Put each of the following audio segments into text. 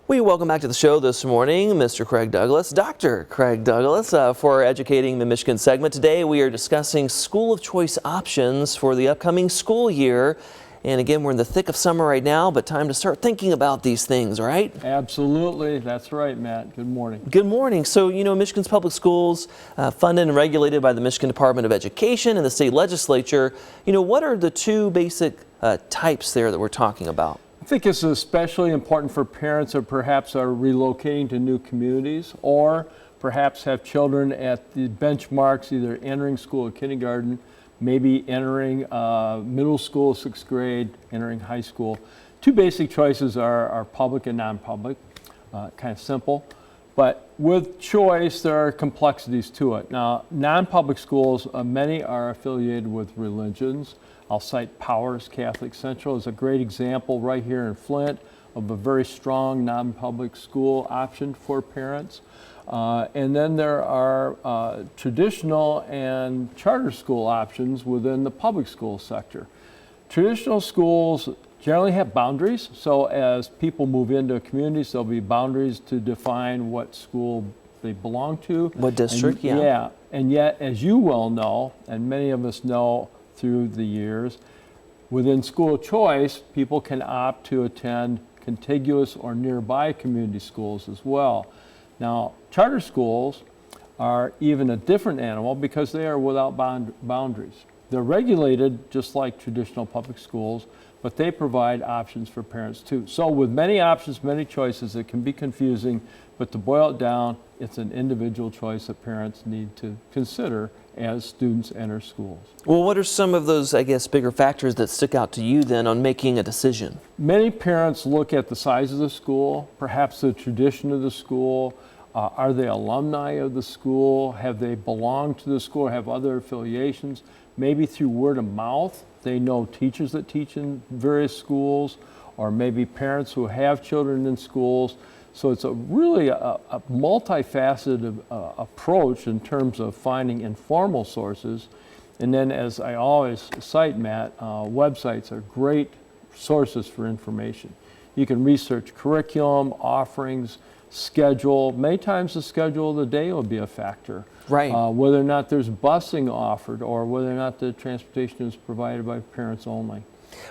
We welcome back to the show this morning Mr. Craig Douglas, Dr. Craig Douglas, for Educating the Michigan segment. Today we are discussing school of choice options for the upcoming school year. And again, we're in the thick of summer right now, but time to start thinking about these things, right? Absolutely. That's right, Matt. Good morning. Good morning. So, Michigan's public schools, funded and regulated by the Michigan Department of Education and the state legislature. What are the two basic types there that we're talking about? I think it's especially important for parents who perhaps are relocating to new communities or perhaps have children at the benchmarks, either entering school or kindergarten, maybe entering middle school, 6th grade, entering high school. Two basic choices are public and non-public, kind of simple. But with choice, there are complexities to it. Now, non-public schools, many are affiliated with religions. I'll cite Powers Catholic Central as a great example right here in Flint of a very strong non-public school option for parents. And then there are traditional and charter school options within the public school sector. Traditional schools generally have boundaries, so as people move into communities, there'll be boundaries to define what school they belong to. What district, Yeah, and yet, as you well know, and many of us know through the years, within school choice, people can opt to attend contiguous or nearby community schools as well. Now, charter schools are even a different animal because they are without boundaries. They're regulated just like traditional public schools, but they provide options for parents too. So with many options, many choices, it can be confusing, but to boil it down, it's an individual choice that parents need to consider as students enter schools. Well, what are some of those, bigger factors that stick out to you then on making a decision? Many parents look at the size of the school, perhaps the tradition of the school. Are they alumni of the school? Have they belonged to the school or have other affiliations? Maybe through word of mouth, they know teachers that teach in various schools, or maybe parents who have children in schools. So it's really a multifaceted approach in terms of finding informal sources. And then, as I always cite, Matt, websites are great sources for information. You can research curriculum, offerings, schedule. Many times the schedule of the day will be a factor. Right. Whether or not there's busing offered or whether or not the transportation is provided by parents only.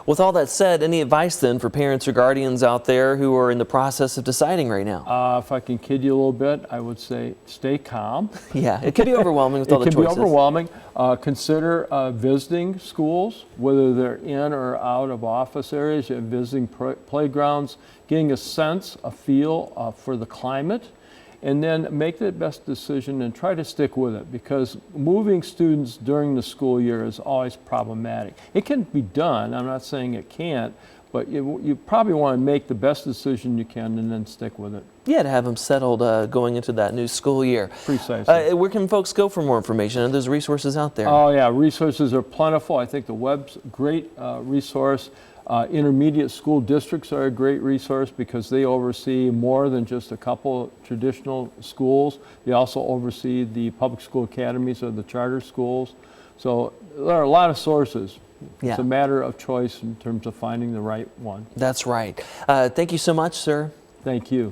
With all that said, any advice then for parents or guardians out there who are in the process of deciding right now? If I can kid you a little bit, I would say stay calm. Yeah, it can be overwhelming with all the choices. It can be overwhelming. Consider visiting schools, whether they're in or out of office areas, visiting playgrounds, getting a sense, a feel for the climate, and then make the best decision and try to stick with it, because moving students during the school year is always problematic. It can be done, I'm not saying it can't, but you probably want to make the best decision you can and then stick with it. Yeah, to have them settled going into that new school year. Precisely. Where can folks go for more information? Are there's resources out there? Oh yeah, resources are plentiful. I think the web's a great resource. Intermediate school districts are a great resource because they oversee more than just a couple traditional schools. They also oversee the public school academies or the charter schools. So there are a lot of sources. Yeah. It's a matter of choice in terms of finding the right one. That's right. Thank you so much, sir. Thank you.